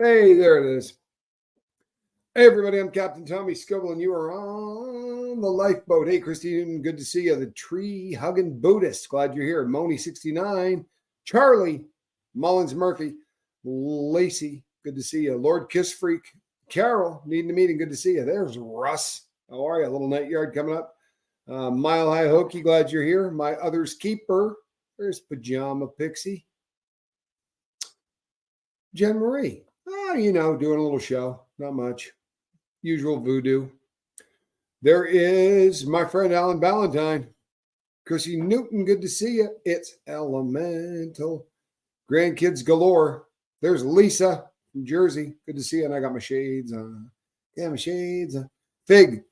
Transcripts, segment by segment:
Hey, there it is. Hey, everybody, I'm Captain Tommy Scoble, and you are on the lifeboat. Hey, Christine, good to see you. The tree hugging Buddhist, glad you're here. Moni69, Charlie, Mullins Murphy, Lacey, good to see you. Lord Kiss Freak, Carol, needing a meeting, good to see you. There's Russ. How are you? A little night yard coming up. Mile High Hokey, glad you're here. My other's keeper, there's Pajama Pixie. Jen Marie, doing a little show, not much. Usual voodoo. There is my friend Alan Ballantyne. Chrissy Newton, good to see you. It's Elemental. Grandkids galore. There's Lisa from Jersey. Good to see you. And I got my shades on. Yeah, my shades on. Fig.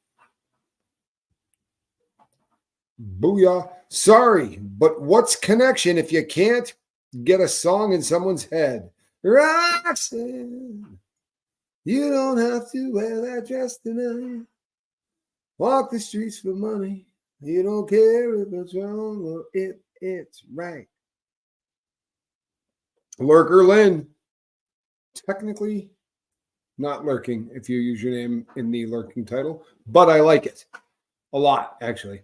Booyah. Sorry, but what's connection if you can't get a song in someone's head? Roxanne, you don't have to wear that dress tonight. Walk the streets for money. You don't care if it's wrong or if it's right. Lurker Lynn, technically not lurking if you use your name in the lurking title, but I like it a lot, actually.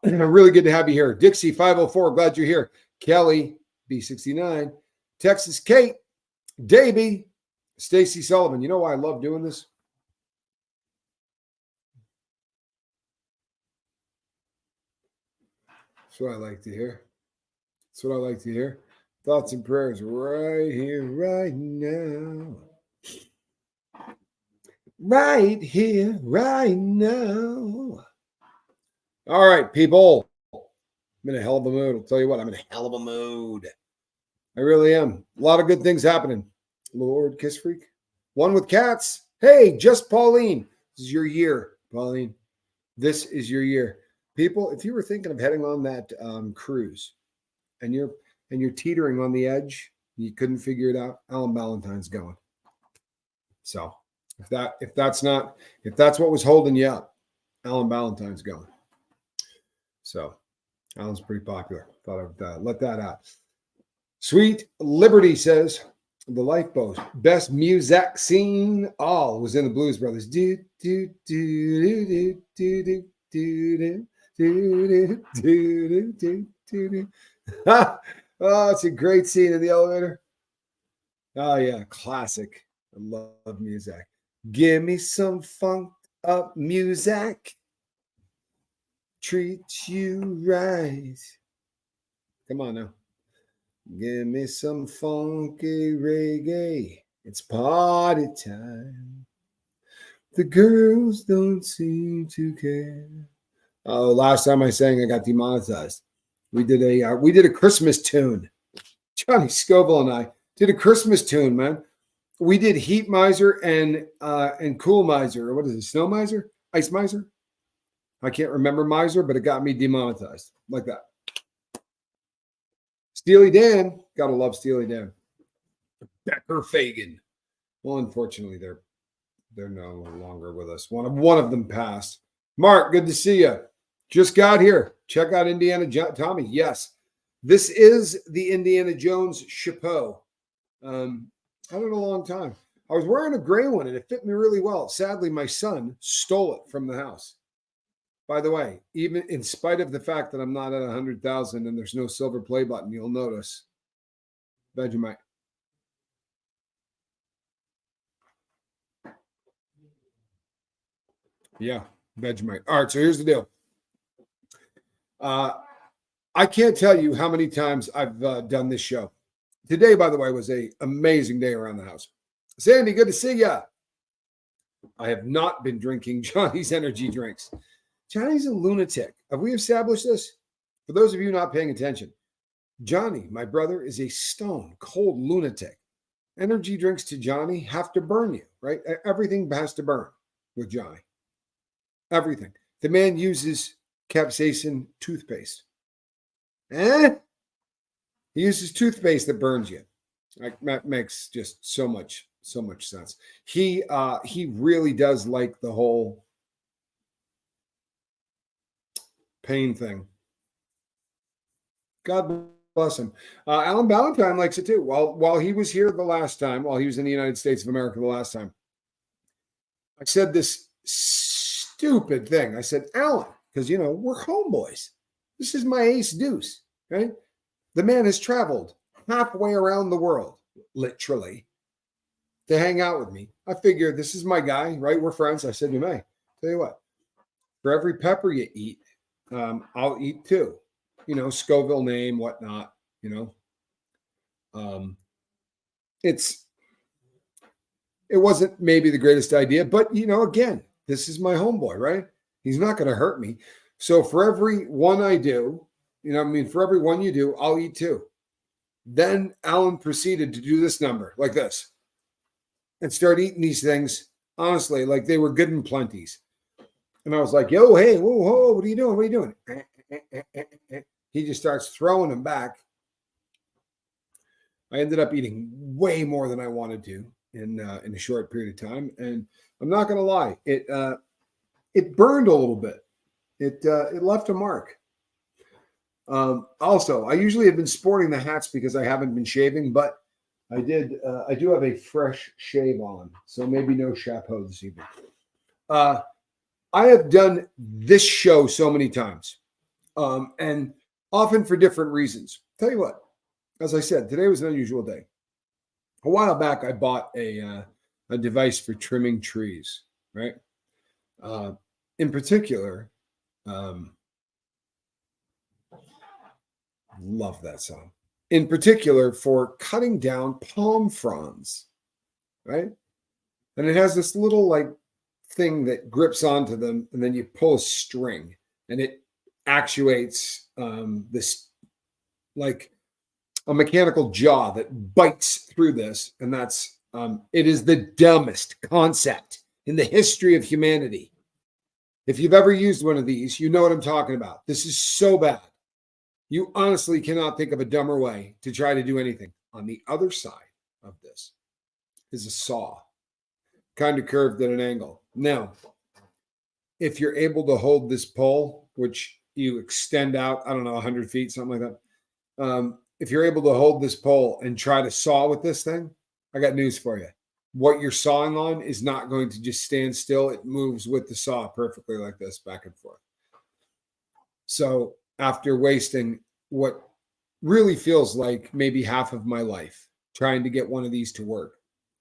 Really good to have you here. Dixie 504, glad you're here. Kelly B69, Texas Kate, Davey, Stacy Sullivan. You know why I love doing this? That's what I like to hear. That's what I like to hear. Thoughts and prayers right here, right now. Right here, right now. All right, people. I'm in a hell of a mood. I'll tell you what, I'm in a hell of a mood. I really am. A lot of good things happening. Lord Kiss Freak. One with cats. Hey, just Pauline. This is your year, Pauline. This is your year. People, if you were thinking of heading on that cruise and you're teetering on the edge, you couldn't figure it out, Alan Ballantyne's going. So if that's what was holding you up, Alan Ballantyne's going. So Alan's pretty popular. Thought I would let that out. Sweet Liberty says, the lifeboat, best music scene all was in the Blues Brothers. Do do do do do do do do do do do. Oh, it's a great scene in the elevator. Oh yeah, classic. I love music. Give me some funked up music. Treat you right. Come on now. Give me some funky reggae. It's party time. The girls don't seem to care. Oh, last time I sang, I got demonetized. We did a Christmas tune. Johnny Scoville and I did a Christmas tune, man. We did Heat Miser and Cool Miser. Or what is it? Snow Miser? Ice Miser? I can't remember Miser, but it got me demonetized like that. Steely Dan, gotta love Steely Dan. Becker Fagan. Well, unfortunately, they're no longer with us. One of them passed. Mark, good to see you. Just got here. Check out Indiana Tommy. Yes, this is the Indiana Jones chapeau. I had it a long time. I was wearing a gray one and it fit me really well. Sadly, my son stole it from the house. By the way, even in spite of the fact that I'm not at 100,000 and there's no silver play button, you'll notice Vegemite. Yeah, Vegemite. All right, so here's the deal. I can't tell you how many times I've done this show. Today, by the way, was an amazing day around the house. Sandy, good to see ya. I have not been drinking Johnny's energy drinks. Johnny's a lunatic. Have we established this? For those of you not paying attention, Johnny, my brother, is a stone cold lunatic. Energy drinks to Johnny have to burn you, right? Everything has to burn with Johnny. Everything. The man uses capsaicin toothpaste. He uses toothpaste that burns you. That makes just so much sense. He really does like the whole pain thing. God bless him. Alan Ballantyne likes it too. While he was here the last time, while he was in the United States of America the last time, I said this stupid thing. I said, Alan, because, we're homeboys. This is my ace deuce, right? The man has traveled halfway around the world, literally, to hang out with me. I figured this is my guy, right? We're friends. I said to him, hey, tell you what, for every pepper you eat, I'll eat two. Scoville name, whatnot, it wasn't maybe the greatest idea, but again, this is my homeboy, right? He's not going to hurt me. So for every one I do, for every one you do, I'll eat two. Then Alan proceeded to do this number like this and start eating these things, honestly, like they were good and plenties. And I was like, yo, hey, whoa, what are you doing? What are you doing? He just starts throwing them back. I ended up eating way more than I wanted to in a short period of time. And I'm not going to lie, it burned a little bit. It left a mark. Also, I usually have been sporting the hats because I haven't been shaving, but I do have a fresh shave on, so maybe no chapeau this evening. I have done this show so many times, and often for different reasons. Tell you what, as I said, today was an unusual day. A while back, I bought a device for trimming trees, right? In particular, love that song. In particular, for cutting down palm fronds, right? And it has this little thing that grips onto them, and then you pull a string, and it actuates this like a mechanical jaw that bites through this, and that's it is the dumbest concept in the history of humanity. If you've ever used one of these, you know what I'm talking about. This is so bad. You honestly cannot think of a dumber way to try to do anything. On the other side of this is a saw, kind of curved at an angle. Now, if you're able to hold this pole, which you extend out, I don't know, 100 feet, something like that. If you're able to hold this pole and try to saw with this thing, I got news for you. What you're sawing on is not going to just stand still. It moves with the saw perfectly like this, back and forth. So after wasting what really feels like maybe half of my life trying to get one of these to work,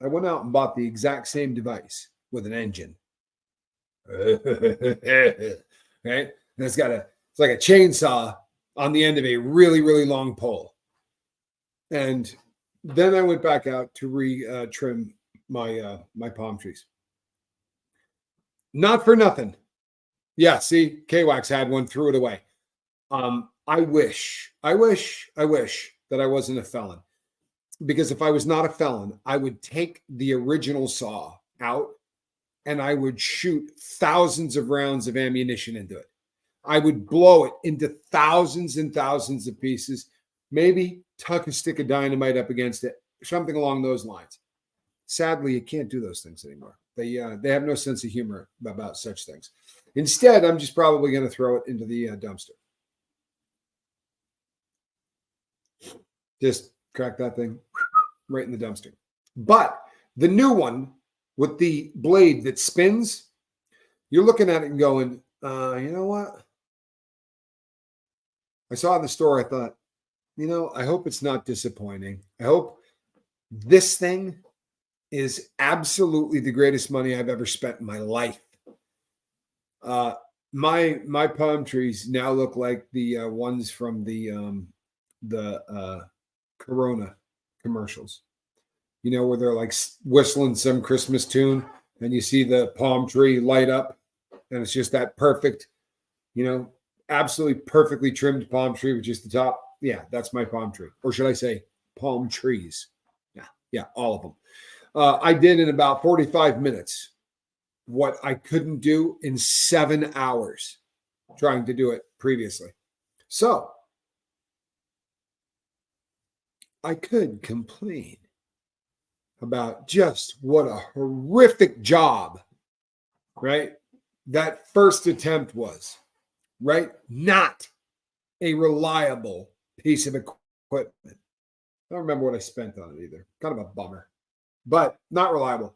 I went out and bought the exact same device with an engine. Right? And it's like a chainsaw on the end of a really, really long pole. And then I went back out to trim my palm trees. Not for nothing. Yeah, see, K-Wax had one, threw it away. I wish that I wasn't a felon. Because if I was not a felon, I would take the original saw out and I would shoot thousands of rounds of ammunition into it. I would blow it into thousands and thousands of pieces, maybe tuck a stick of dynamite up against it, something along those lines. Sadly, you can't do those things anymore. They have no sense of humor about such things. Instead, I'm just probably going to throw it into the dumpster. Just crack that thing right in the dumpster. But the new one with the blade that spins, you're looking at it and going, you know what? I saw it in the store. I thought, I hope it's not disappointing. I hope this thing is absolutely the greatest money I've ever spent in my life. My palm trees now look like the ones from the Corona commercials, where they're like whistling some Christmas tune and you see the palm tree light up and it's just that perfect, absolutely perfectly trimmed palm tree with just the top. Yeah, that's my palm tree. Or should I say palm trees? Yeah, all of them. I did in about 45 minutes what I couldn't do in 7 hours trying to do it previously. So I could complain about just what a horrific job, right? That first attempt was, right? Not a reliable piece of equipment. equipment. I don't remember what I spent on it either. Kind of a bummer, but not reliable.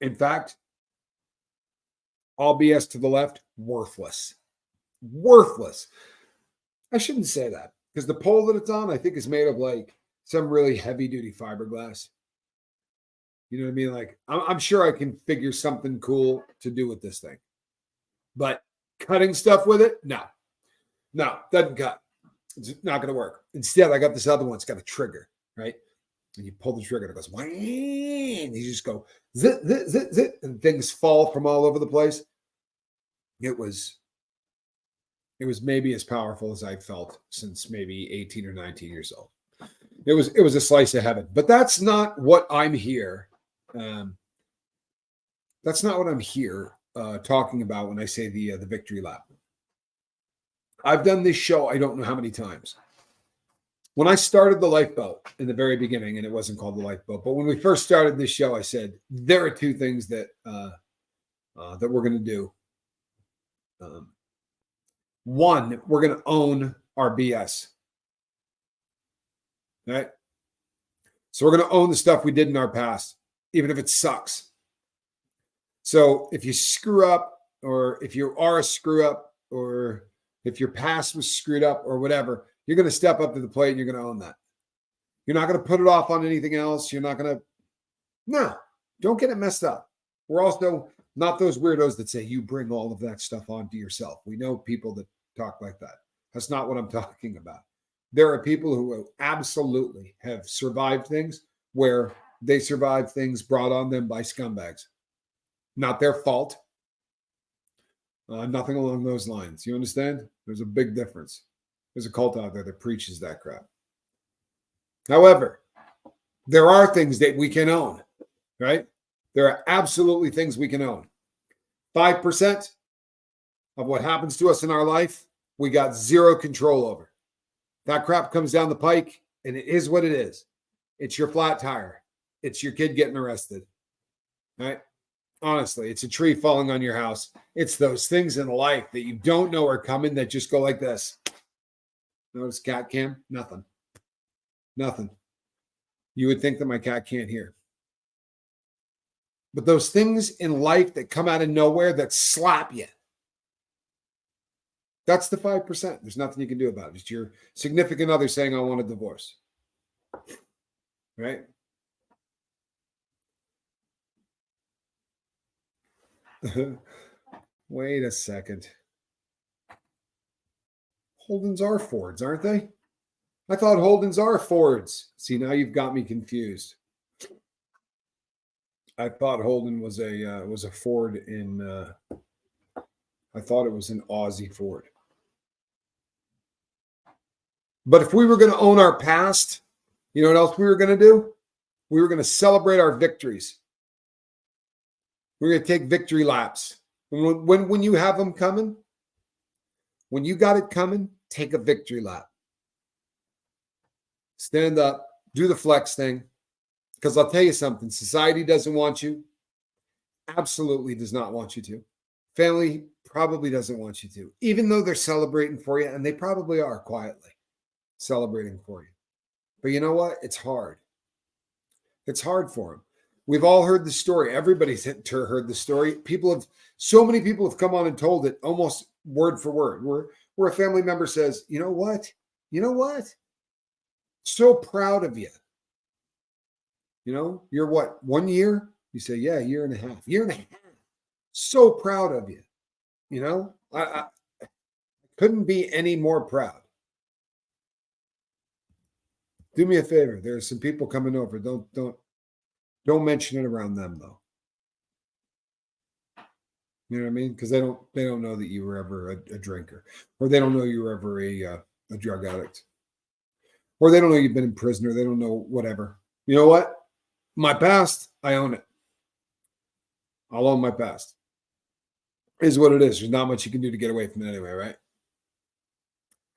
In fact, all BS to the left, worthless. Worthless. I shouldn't say that because the pole that it's on, I think, is made of like some really heavy duty fiberglass. You know what I mean? Like, I'm sure I can figure something cool to do with this thing, but cutting stuff with it, no, doesn't cut. It's not going to work. Instead, I got this other one. It's got a trigger, right? And you pull the trigger, and it goes, and you just go zit, zit, zit, zit, and things fall from all over the place. It was maybe as powerful as I felt since maybe 18 or 19 years old. It was a slice of heaven, but that's not what I'm here. That's not what I'm here talking about when I say the victory lap. I've done this show I don't know how many times. When I started the lifeboat in the very beginning, and it wasn't called the lifeboat, but when we first started this show, I said there are two things that that we're going to do. One, we're going to own our BS. Right? So we're going to own the stuff we did in our past, even if it sucks. So if you screw up, or if you are a screw up, or if your past was screwed up or whatever, you're going to step up to the plate and you're going to own that. You're not going to put it off on anything else. You're not going to, no, don't get it messed up. We're also not those weirdos that say you bring all of that stuff onto yourself. We know people that talk like that. That's not what I'm talking about. There are people who absolutely have survived things where they survived things brought on them by scumbags. Not their fault. Nothing along those lines. You understand? There's a big difference. There's a cult out there that preaches that crap. However, there are things that we can own, right? There are absolutely things we can own. 5% of what happens to us in our life, we got zero control over. That crap comes down the pike, and it is what it is. It's your flat tire. It's your kid getting arrested, right? Honestly, it's a tree falling on your house. It's those things in life that you don't know are coming that just go like this. Notice cat cam? Nothing. You would think that my cat can't hear. But those things in life that come out of nowhere that slap you, that's the 5%. There's nothing you can do about it. It's your significant other saying, I want a divorce. Right? Wait a second. Holdens are Fords, aren't they? I thought Holdens are Fords. See, now you've got me confused. I thought Holden was a Ford in. I thought it was an Aussie Ford. But if we were going to own our past, you know what else we were going to do? We were going to celebrate our victories. We're going to take victory laps. When you have them coming, when you got it coming, take a victory lap. Stand up, do the flex thing. Because I'll tell you something, society doesn't want you. Absolutely does not want you to. Family probably doesn't want you to, even though they're celebrating for you, and they probably are quietly celebrating for you. But you know what? It's hard. It's hard for them. We've all heard the story. Everybody's heard the story. So many people have come on and told it almost word for word, where a family member says, you know what? So proud of you. You know, you're what, 1 year? You say, yeah, year and a half. So proud of you. You know, I couldn't be any more proud. Do me a favor. There are some people coming over. Don't mention it around them, though. You know what I mean? Because they don't know that you were ever a drinker, or they don't know you were ever a drug addict, or they don't know you've been in prison, or they don't know whatever. You know what? My past, I own it. I'll own my past. Is what it is. There's not much you can do to get away from it anyway, right?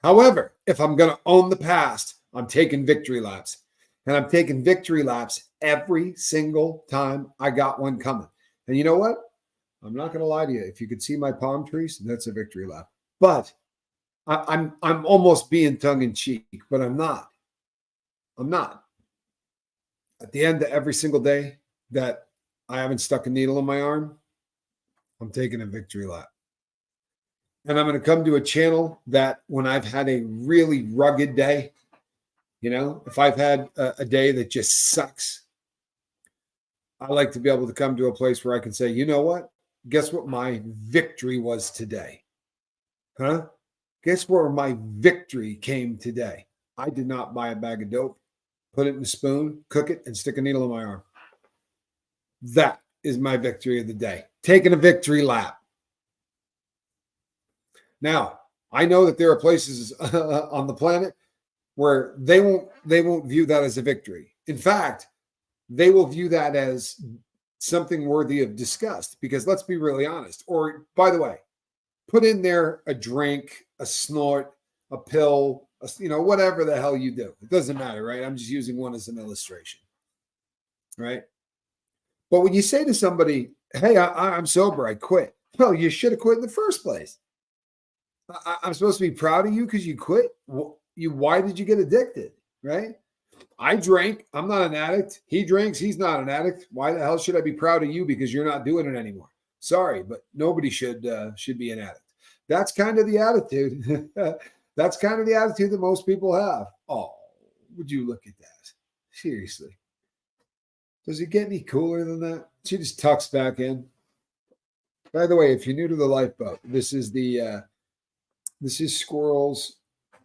However, if I'm going to own the past, I'm taking victory laps. And I'm taking victory laps every single time I got one coming. And you know what? I'm not going to lie to you. If you could see my palm trees, that's a victory lap. But I'm almost being tongue in cheek, but I'm not. I'm not. At the end of every single day that I haven't stuck a needle in my arm, I'm taking a victory lap. And I'm going to come to a channel that when I've had a really rugged day, if I've had a day that just sucks, I like to be able to come to a place where I can say, you know what? Guess what my victory was today? Huh? Guess where my victory came today? I did not buy a bag of dope, put it in a spoon, cook it, and stick a needle in my arm. That is my victory of the day. Taking a victory lap. Now, I know that there are places on the planet where they won't view that as a victory. In fact, they will view that as something worthy of disgust, because let's be really honest. Or, by the way, put in there a drink, a snort, a pill, whatever the hell you do. It doesn't matter, right? I'm just using one as an illustration, right? But when you say to somebody, hey, I'm sober, I quit. Well, you should have quit in the first place. I'm supposed to be proud of you because you quit. Why did you get addicted, right? I drank. I'm not an addict. He drinks. He's not an addict. Why the hell should I be proud of you because you're not doing it anymore? Sorry, but nobody should be an addict. That's kind of the attitude. That's kind of the attitude that most people have. Oh, would you look at that? Seriously. Does it get any cooler than that? She just tucks back in. By the way, if you're new to the lifeboat, this is Squirrel's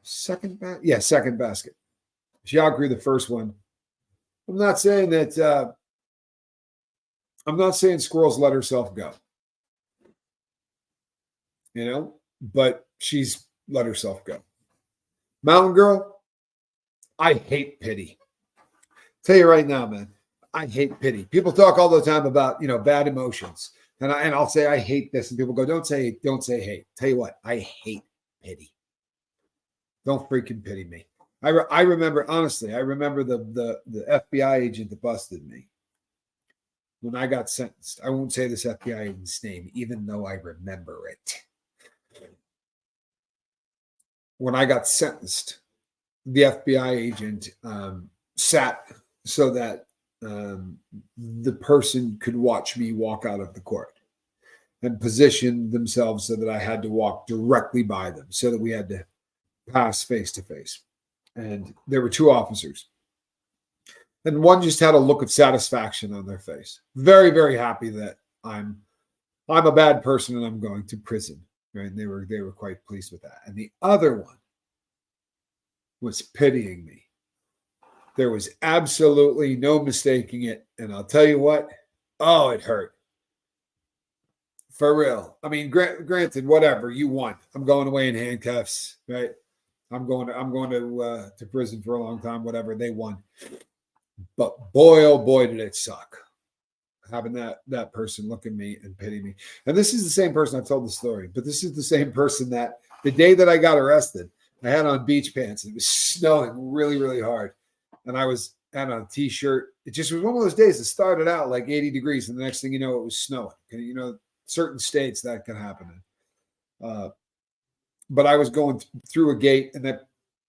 second basket. She outgrew the first one. I'm not saying Squirrel's let herself go. But she's let herself go. Mountain Girl, I hate pity. Tell you right now, man, I hate pity. People talk all the time about, bad emotions. And I'll say, I hate this. And people go, don't say hate. Tell you what, I hate pity. Don't freaking pity me. I remember the FBI agent that busted me when I got sentenced. I won't say this FBI agent's name, even though I remember it. When I got sentenced, the FBI agent sat so that the person could watch me walk out of the court, and positioned themselves so that I had to walk directly by them, so that we had to pass face to face. And there were two officers. And one just had a look of satisfaction on their face. Very, very happy that I'm a bad person and I'm going to prison. Right? And they were quite pleased with that. And the other one was pitying me. There was absolutely no mistaking it. And I'll tell you what, it hurt. For real. I mean, granted, whatever, you won. I'm going away in handcuffs, right? I'm going to prison for a long time, whatever. They won. But boy, oh boy, did it suck. Having that person look at me and pity me. And this is the same person, I've told the story, but this is the same person that the day that I got arrested, I had on beach pants. It was snowing really, really hard. And I had on a t-shirt. It just was one of those days that started out like 80 degrees. And the next thing you know, it was snowing. Certain states that can happen in. But I was going through a gate, and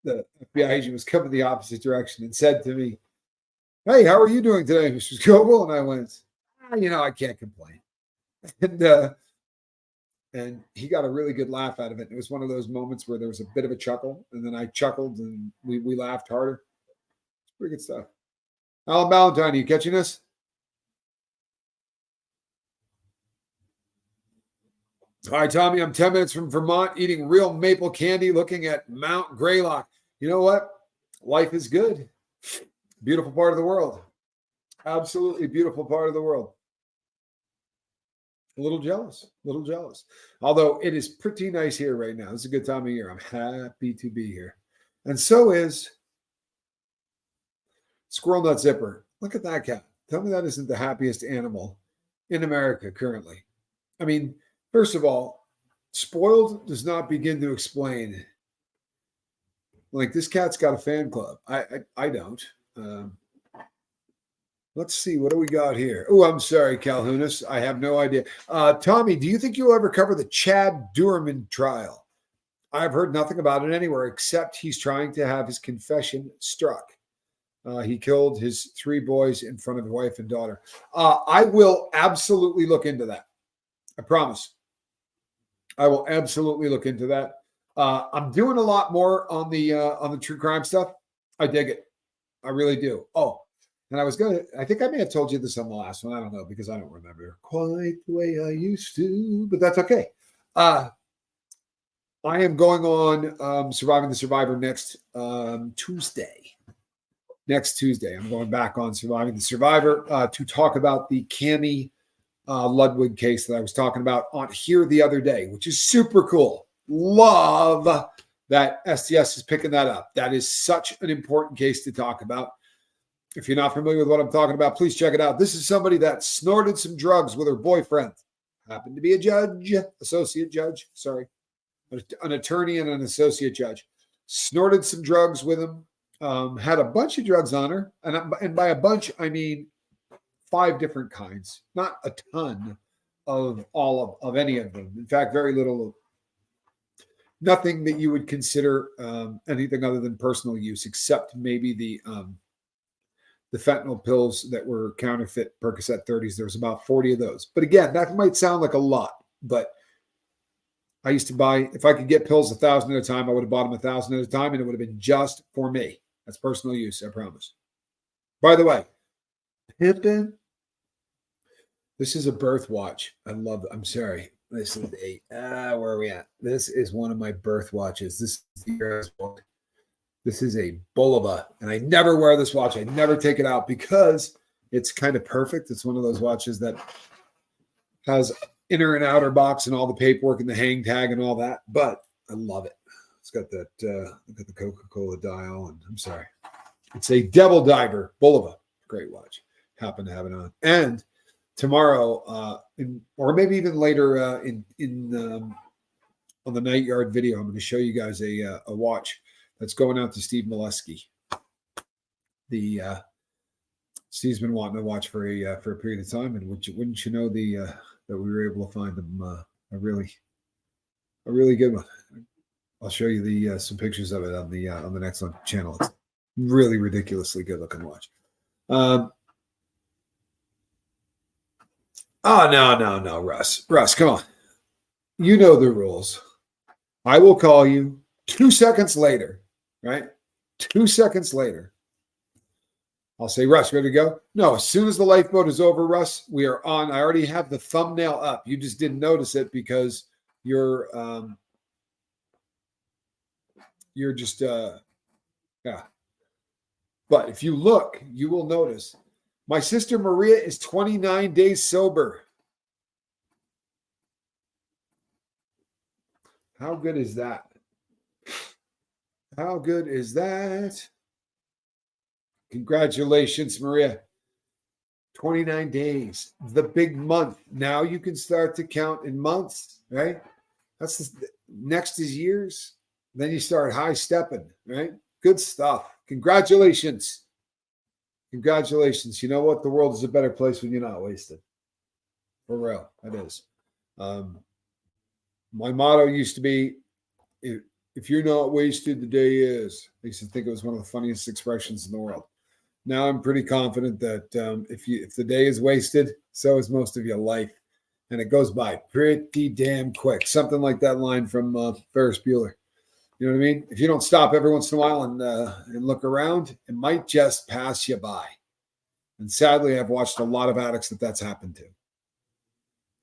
the FBI agent was coming the opposite direction and said to me, hey, how are you doing today, Mr. Scoble? And I went, I can't complain. And he got a really good laugh out of it. It was one of those moments where there was a bit of a chuckle, and then I chuckled, and we laughed harder. It's pretty good stuff. Alan Ballantyne, are you catching this? All right, Tommy, I'm 10 minutes from Vermont, eating real maple candy, looking at Mount Greylock. You know what? Life is good. Beautiful part of the world. Absolutely beautiful part of the world. A little jealous. Although it is pretty nice here right now. It's a good time of year. I'm happy to be here. And so is Squirrel Nut Zipper. Look at that cat. Tell me that isn't the happiest animal in America currently. I mean, first of all, spoiled does not begin to explain. Like, this cat's got a fan club. I don't. Let's see. What do we got here? Oh, I'm sorry, Calhounis. I have no idea. Tommy, do you think you'll ever cover the Chad Duerman trial? I've heard nothing about it anywhere except he's trying to have his confession struck. He killed his 3 boys in front of his wife and daughter. I will absolutely look into that. I promise. I will absolutely look into that. I'm doing a lot more on the true crime stuff. I dig it. I really do. Oh, and I think I may have told you this on the last one. I don't know because I don't remember quite the way I used to, but that's okay. I am going on Surviving the Survivor next Tuesday. Next Tuesday, I'm going back on Surviving the Survivor to talk about the Cammie Ludwig case that I was talking about on here the other day, which is super cool. Love that STS is picking that up. That is such an important case to talk about. If you're not familiar with what I'm talking about, please check it out. This is somebody that snorted some drugs with her boyfriend. Happened to be a judge, associate judge, sorry, an attorney and an associate judge. Snorted some drugs with him. Had a bunch of drugs on her, and by a bunch I mean 5 different kinds, not a ton of all of any of them. In fact, very little, nothing that you would consider anything other than personal use, except maybe the fentanyl pills that were counterfeit Percocet 30s. There was about 40 of those. But again, that might sound like a lot, but I used to buy, if I could get pills 1,000 at a time, I would have bought them 1,000 at a time, and it would have been just for me. That's personal use, I promise. By the way, Pippin, this is a birth watch. I'm sorry. This is where are we at? This is one of my birth watches. This is the US book. This is a Bulova, and I never wear this watch. I never take it out because it's kind of perfect. It's one of those watches that has inner and outer box and all the paperwork and the hang tag and all that, but I love it. It's got that, got the Coca-Cola dial, and I'm sorry. It's a Devil Diver Bulova. Great watch. Happen to have it on. And tomorrow, or maybe even later on the Night Yard video, I'm going to show you guys a watch that's going out to Steve Molesky. Steve's been wanting to watch for a period of time, and wouldn't you know that we were able to find him a really good one. I'll show you some pictures of it on the next one channel. It's really ridiculously good looking watch. Oh no, Russ, come on. You know the rules. I will call you 2 seconds later, right? 2 seconds later. I'll say, Russ, ready to go? No, as soon as the lifeboat is over, Russ, we are on. I already have the thumbnail up. You just didn't notice it because you're just, yeah. But if you look, you will notice my sister Maria is 29 days sober. How good is that? How good is that? Congratulations, Maria. 29 days, the big month. Now you can start to count in months, right? Next is years. Then you start high stepping, right? Good stuff. Congratulations. Congratulations. You know what? The world is a better place when you're not wasted. For real, it is. My motto used to be, if you're not wasted, the day is. I used to think it was one of the funniest expressions in the world. Now I'm pretty confident that if the day is wasted, so is most of your life. And it goes by pretty damn quick. Something like that line from Ferris Bueller. You know what I mean? If you don't stop every once in a while and look around, it might just pass you by. And sadly, I've watched a lot of addicts that's happened to.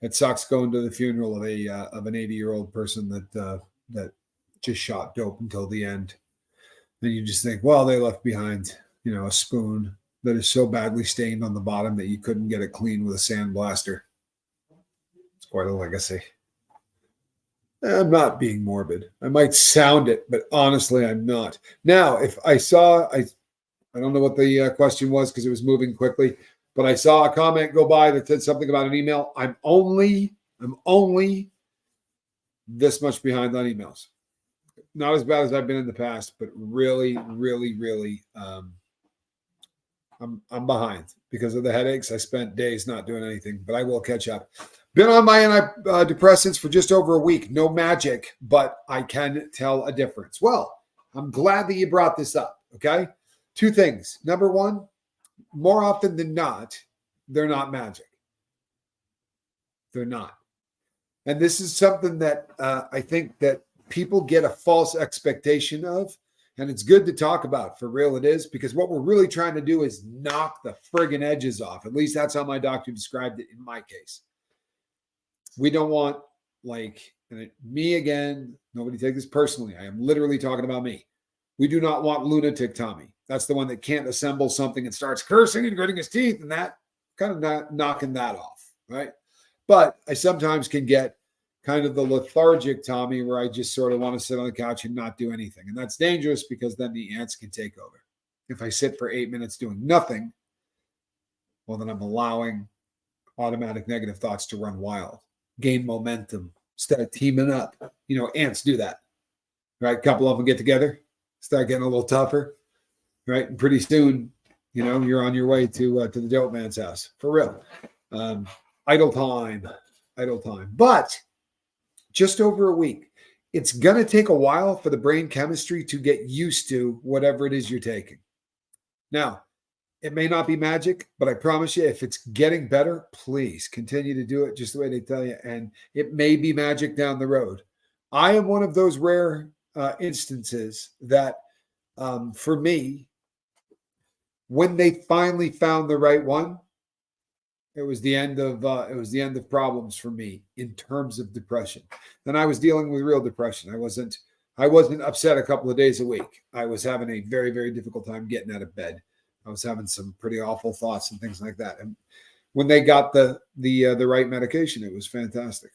It sucks going to the funeral of an 80-year-old person that just shot dope until the end. Then you just think, well, they left behind, a spoon that is so badly stained on the bottom that you couldn't get it clean with a sandblaster. It's quite a legacy. I'm not being morbid. I might sound it, but honestly, I'm not. Now, if I don't know what the question was because it was moving quickly, but I saw a comment go by that said something about an email. I'm only this much behind on emails. Not as bad as I've been in the past, but really, really, really, I'm behind because of the headaches. I spent days not doing anything, but I will catch up. Been on my antidepressants for just over a week. No magic, but I can tell a difference. Well, I'm glad that you brought this up, okay? Two things. Number one, more often than not, they're not magic. They're not. And this is something that I think that people get a false expectation of. And it's good to talk about. For real, it is. Because what we're really trying to do is knock the friggin' edges off. At least that's how my doctor described it in my case. We don't want, like, me again, nobody take this personally. I am literally talking about me. We do not want lunatic Tommy. That's the one that can't assemble something and starts cursing and gritting his teeth, and that kind of not knocking that off, right? But I sometimes can get kind of the lethargic Tommy where I just sort of want to sit on the couch and not do anything. And that's dangerous because then the ants can take over. If I sit for 8 minutes doing nothing, well, then I'm allowing automatic negative thoughts to run wild, gain momentum, start teaming up. You know, ants do that, right? A couple of them get together, start getting a little tougher, right? And pretty soon, you know, you're on your way to the dope man's house, for real. Idle time. But just over a week. It's going to take a while for the brain chemistry to get used to whatever it is you're taking. Now, it may not be magic, but I promise you, if it's getting better, please continue to do it just the way they tell you. And it may be magic down the road. I am one of those rare instances that, for me, when they finally found the right one, it was the end of problems for me in terms of depression. Then I was dealing with real depression. I wasn't upset a couple of days a week. I was having a very, very difficult time getting out of bed. I was having some pretty awful thoughts and things like that. And when they got the right medication, it was fantastic.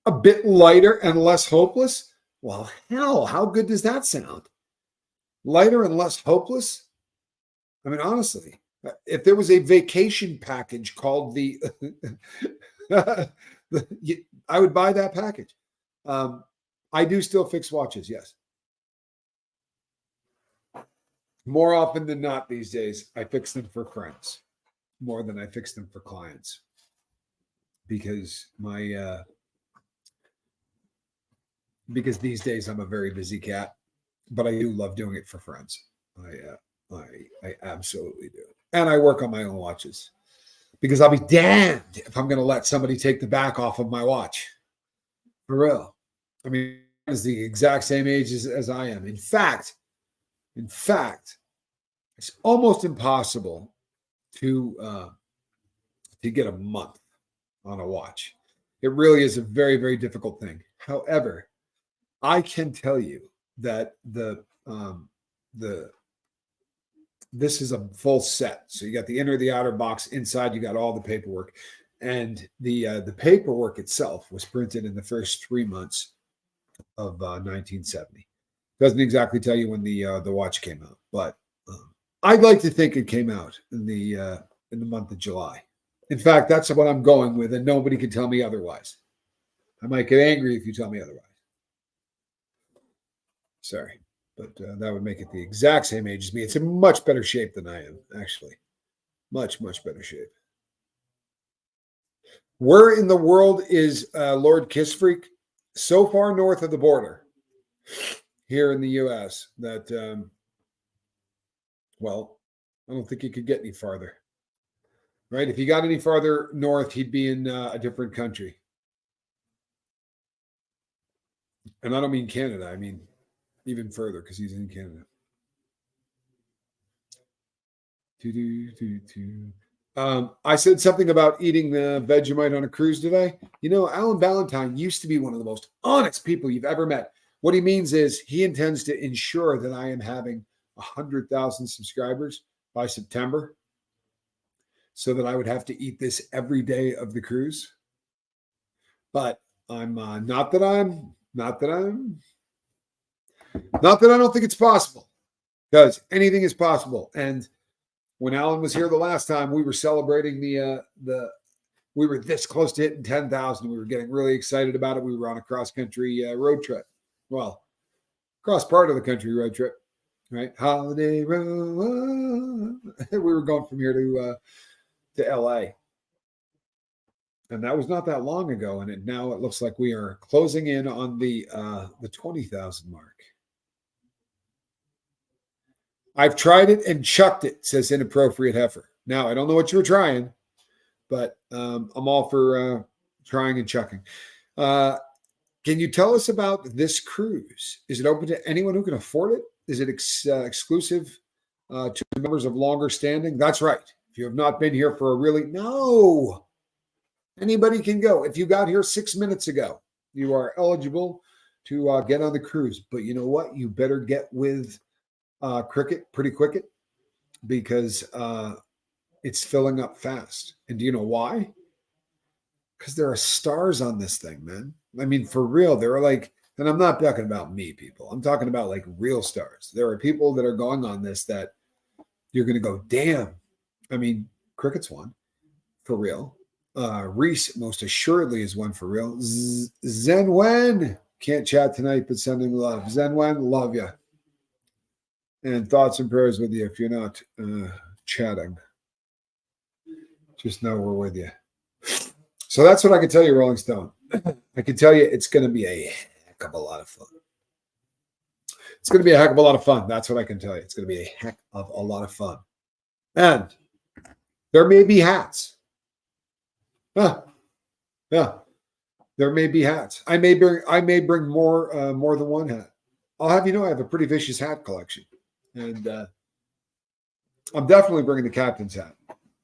A bit lighter and less hopeless. Well, hell, how good does that sound? Lighter and less hopeless? I mean, honestly, if there was a vacation package called I would buy that package. I do still fix watches, yes. More often than not these days, I fix them for friends more than I fix them for clients. Because because these days I'm a very busy cat, but I do love doing it for friends. I absolutely do. And I work on my own watches because I'll be damned if I'm going to let somebody take the back off of my watch. For real. I mean, it's the exact same age as I am. In fact, it's almost impossible to get a month on a watch. It really is a very, very difficult thing. However, I can tell you that this is a full set. So you got the inner, the outer box. Inside, you got all the paperwork, and the paperwork itself was printed in the first 3 months of 1970. Doesn't exactly tell you when the watch came out, but I'd like to think it came out in the month of July. In fact, that's what I'm going with, and nobody can tell me otherwise. I might get angry if you tell me otherwise. Sorry, but that would make it the exact same age as me. It's in much better shape than I am, actually. Much, much better shape. Where in the world is Lord Kiss Freak? So far north of the border here in the U.S. that, well, I don't think he could get any farther. Right? If he got any farther north, he'd be in a different country. And I don't mean Canada. I mean even further because he's in Canada. I said something about eating Vegemite on a cruise today. You know, Alan Ballantyne used to be one of the most honest people you've ever met. What he means is he intends to ensure that I am having 100,000 subscribers by September so that I would have to eat this every day of the cruise. But I'm not that I don't think it's possible, because anything is possible. And when Alan was here the last time, we were celebrating we were this close to hitting 10,000. We were getting really excited about it. We were on a cross-country road trip. Well, cross part of the country road trip, right? Holiday road. We were going from here to LA. And that was not that long ago. And now it looks like we are closing in on the 20,000 mark. I've tried it and chucked it, says inappropriate heifer. Now, I don't know what you were trying, but I'm all for trying and chucking. Can you tell us about this cruise? Is it open to anyone who can afford it? Is it exclusive to members of longer standing? That's right. If you have not been here for a really, no, anybody can go. If you got here 6 minutes ago, you are eligible to get on the cruise. But you know what? You better get with Cricket pretty quick because it's filling up fast. And do you know why? Because there are stars on this thing, man. I mean, for real, there are like, and I'm not talking about me, people. I'm talking about like real stars. There are people that are going on this that you're going to go, damn. I mean, Cricket's one for real. Reese most assuredly is one for real. Zen Wen can't chat tonight, but sending love. Zen Wen, love you. And thoughts and prayers with you if you're not chatting. Just know we're with you. So that's what I can tell you, Rolling Stone. I can tell you it's going to be a heck of a lot of fun. It's going to be a heck of a lot of fun. That's what I can tell you. It's going to be a heck of a lot of fun. And there may be hats. Yeah. There may be hats. I may bring more than one hat. I'll have you know I have a pretty vicious hat collection. And I'm definitely bringing the captain's hat.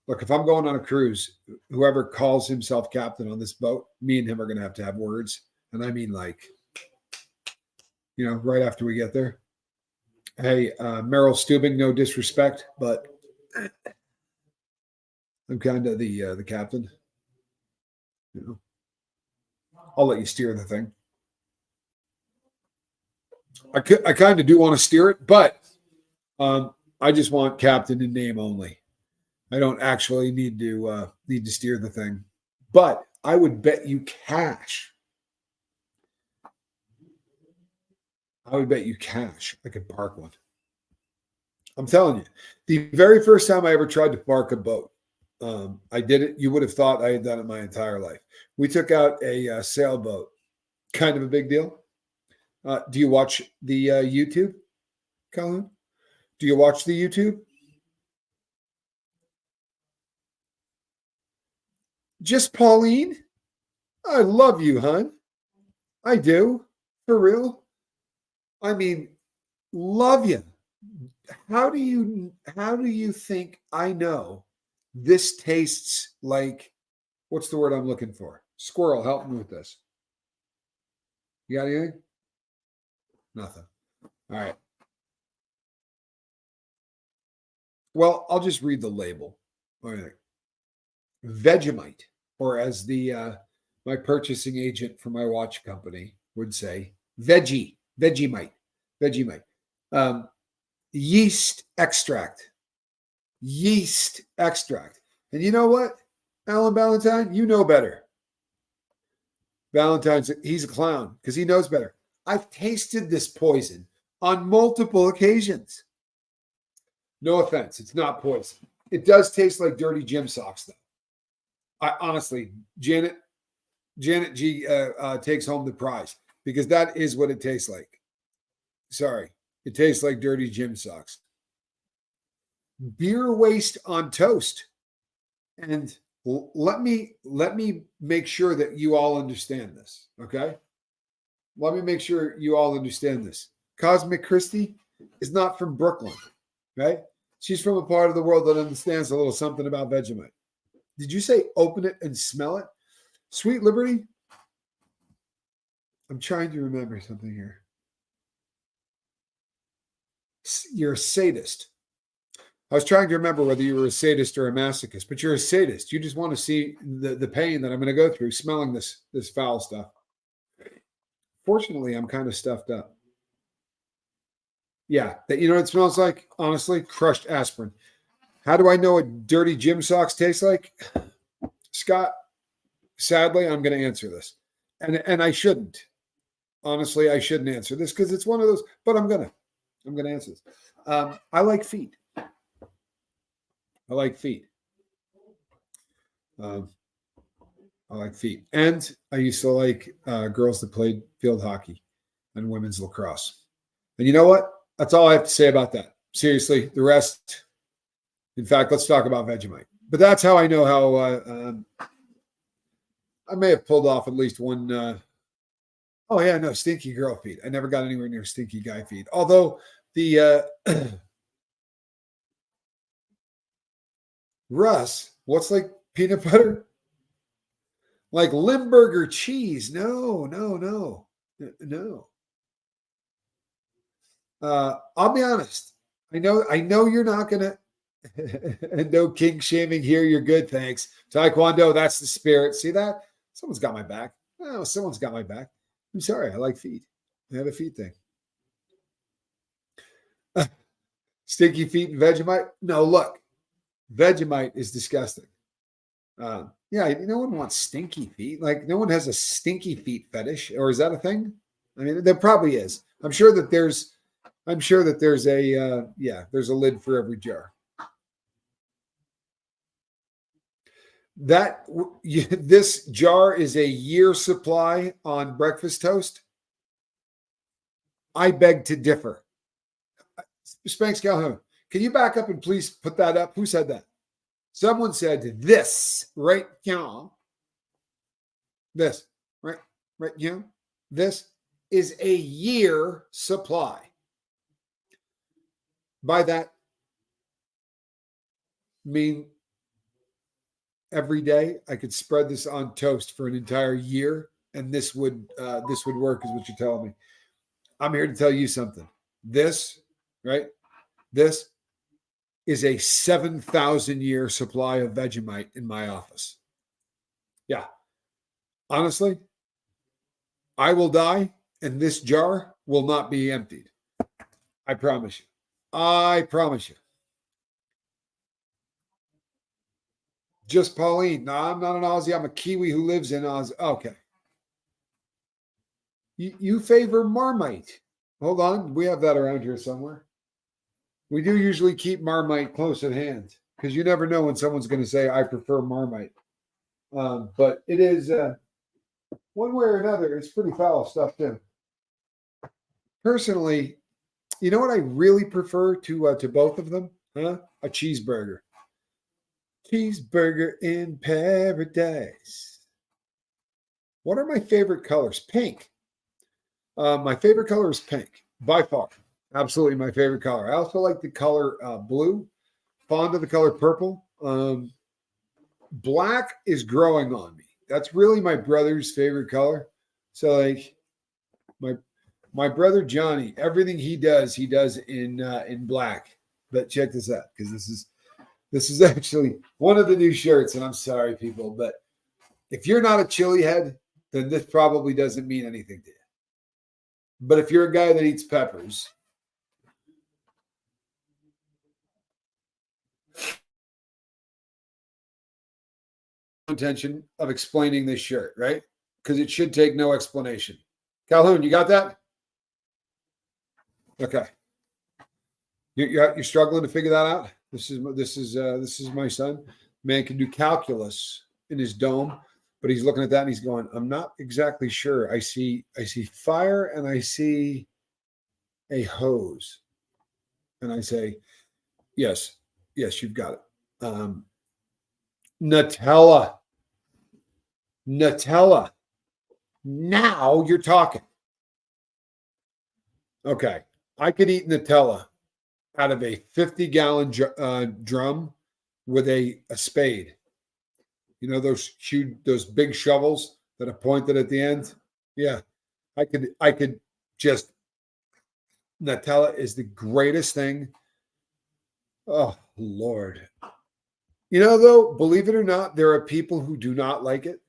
Look, if I'm going on a cruise, whoever calls himself captain on this boat, me and him are going to have words. And I mean, like, you know, right after we get there. Hey, Meryl Stubing, no disrespect, but I'm kind of the captain. You know, I'll let you steer the thing. I kind of do want to steer it, but I just want captain in name only. I don't actually need to steer the thing, but I would bet you cash. I could park one. I'm telling you, the very first time I ever tried to park a boat, I did it. You would have thought I had done it my entire life. We took out a sailboat, kind of a big deal. Do you watch the YouTube, Colin? Do you watch the YouTube? Just Pauline? I love you, hon. I do. For real. I mean, love you. How do you think I know this tastes like, what's the word I'm looking for? Squirrel, help me with this. You got anything? Nothing. All right. Well, I'll just read the label. All right. Vegemite, or as the my purchasing agent for my watch company would say, Vegemite. Yeast extract. And you know what, Alan Valentine? You know better. Valentine's, he's a clown because he knows better. I've tasted this poison on multiple occasions. No offense, it's not poison. It does taste like dirty gym socks, though. I honestly, Janet G takes home the prize because that is what it tastes like. Sorry, it tastes like dirty gym socks. Beer waste on toast. And let me make sure that you all understand this, okay? Let me make sure you all understand this. Cosmic Christie is not from Brooklyn, right? She's from a part of the world that understands a little something about Vegemite. Did you say open it and smell it? Sweet Liberty? I'm trying to remember something here. You're a sadist. I was trying to remember whether you were a sadist or a masochist, but you're a sadist. You just want to see the pain that I'm going to go through smelling this foul stuff. Fortunately, I'm kind of stuffed up. Yeah, you know what it smells like? Honestly, crushed aspirin. How do I know what dirty gym socks taste like? Scott, sadly, I'm going to answer this. And I shouldn't. Honestly, I shouldn't answer this because it's one of those, but I'm going to answer this. I like feet. I like feet. And I used to like girls that played field hockey and women's lacrosse. And you know what? That's all I have to say about that. Seriously, the rest, in fact, let's talk about Vegemite. But that's how I know how I may have pulled off at least one. Oh, yeah, no, stinky girl feet. I never got anywhere near stinky guy feet. Although the Russ, what's like peanut butter? Like Limburger cheese. No, no, no, no. I'll be honest. I know you're not gonna no king shaming here. You're good, thanks. Taekwondo, that's the spirit. See that? Someone's got my back. Oh, someone's got my back. I'm sorry. I like feet. I have a feet thing. Stinky feet and Vegemite? No, look, Vegemite is disgusting. Yeah, no one wants stinky feet. Like, no one has a stinky feet fetish, or is that a thing? I mean, there probably is. I'm sure that there's a there's a lid for every jar. This jar is a year supply on breakfast toast. I beg to differ. Spanx Calhoun, can you back up and please put that up? Who said that? Someone said this right here. This right here. This is a year supply. By that, mean every day I could spread this on toast for an entire year, and this would work, is what you're telling me. I'm here to tell you something. This, right? This is a 7,000 year supply of Vegemite in my office. Yeah. Honestly, I will die and this jar will not be emptied. I promise you. I promise you. Just Pauline. No, I'm not an Aussie. I'm a Kiwi who lives in Oz. Okay. You favor Marmite. Hold on. We have that around here somewhere. We do usually keep Marmite close at hand because you never know when someone's going to say, I prefer Marmite. But it is, one way or another, it's pretty foul stuff too. Personally, you know what I really prefer to both of them? Huh? A cheeseburger. Cheeseburger in paradise. What are my favorite colors? Pink. My favorite color is pink, by far. Absolutely my favorite color. I also like the color blue, fond of the color purple. Black is growing on me. That's really my brother's favorite color. So like my brother Johnny, everything he does in black. But check this out, because this is actually one of the new shirts, and I'm sorry, people, but if you're not a chili head, then this probably doesn't mean anything to you. But if you're a guy that eats peppers, intention of explaining this shirt, right? Because it should take no explanation. Calhoun, you got that? Okay. You're struggling to figure that out. This is my son. Man can do calculus in his dome, but he's looking at that and he's going, I'm not exactly sure. I see fire and I see a hose. And I say, yes, you've got it. Nutella. Now you're talking. Okay. I could eat Nutella out of a 50-gallon drum with a spade. You know those big shovels that are pointed at the end? Yeah. I could just Nutella is the greatest thing. Oh, Lord. You know, though, believe it or not, there are people who do not like it.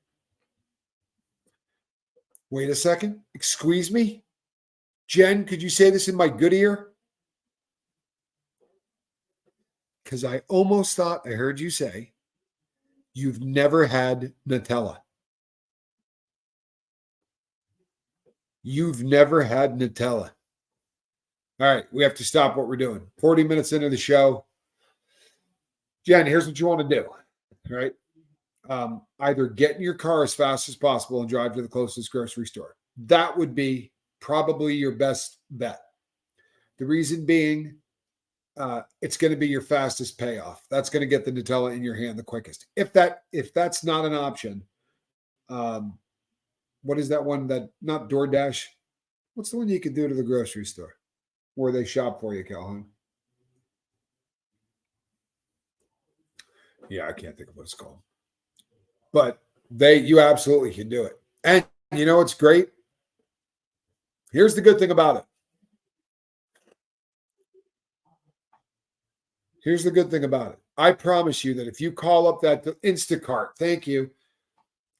Wait a second. Excuse me? Jen, could you say this in my good ear? Because I almost thought I heard you say you've never had Nutella. You've never had Nutella. All right, we have to stop what we're doing. 40 minutes into the show. Jen, here's what you want to do. All right. either get in your car as fast as possible and drive to the closest grocery store. That would be probably your best bet. The reason being, it's going to be your fastest payoff. That's going to get the Nutella in your hand the quickest. If that's not an option, what is that one that not DoorDash? What's the one you can do to the grocery store where they shop for you, Calhoun? Yeah, I can't think of what it's called. But you absolutely can do it. And you know what's great? Here's the good thing about it. Here's the good thing about it. I promise you that if you call up that Instacart, thank you.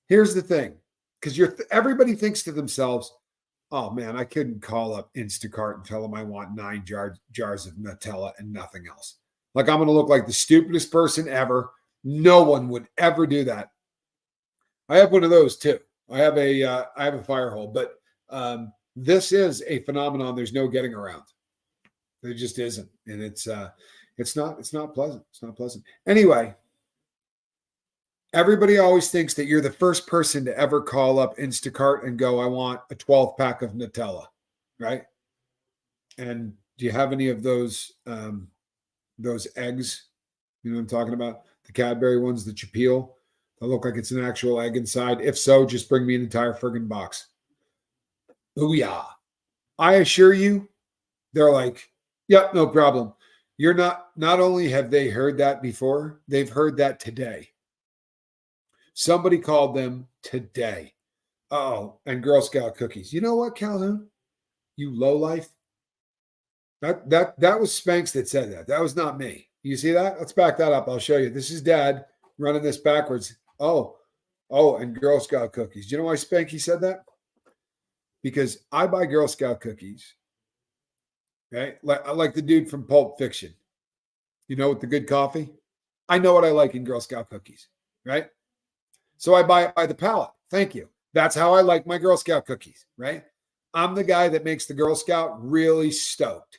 Here's the thing, because everybody thinks to themselves, "Oh man, I couldn't call up Instacart and tell them I want 9 jars of Nutella and nothing else. Like I'm going to look like the stupidest person ever. No one would ever do that." I have one of those too. I have a fire hole, but this is a phenomenon. There's no getting around. There just isn't, and it's not pleasant. It's not pleasant. Anyway, everybody always thinks that you're the first person to ever call up Instacart and go, "I want a 12 pack of Nutella," right? And do you have any of those eggs? You know what I'm talking about? The Cadbury ones that you peel. They look like it's an actual egg inside. If so, just bring me an entire friggin' box. Oh yeah. I assure you, they're like, "Yep, no problem." You're not only have they heard that before, they've heard that today. Somebody called them today. Oh, and Girl Scout cookies. You know what, Calhoun? You lowlife. That was Spanx that said that. That was not me. You see that? Let's back that up. I'll show you. This is Dad running this backwards. Oh, and Girl Scout cookies. Do you know why Spanky said that? Because I buy Girl Scout cookies. Right? Like the dude from Pulp Fiction. You know, with the good coffee. I know what I like in Girl Scout cookies. Right? So I buy it by the pallet. Thank you. That's how I like my Girl Scout cookies. Right? I'm the guy that makes the Girl Scout really stoked.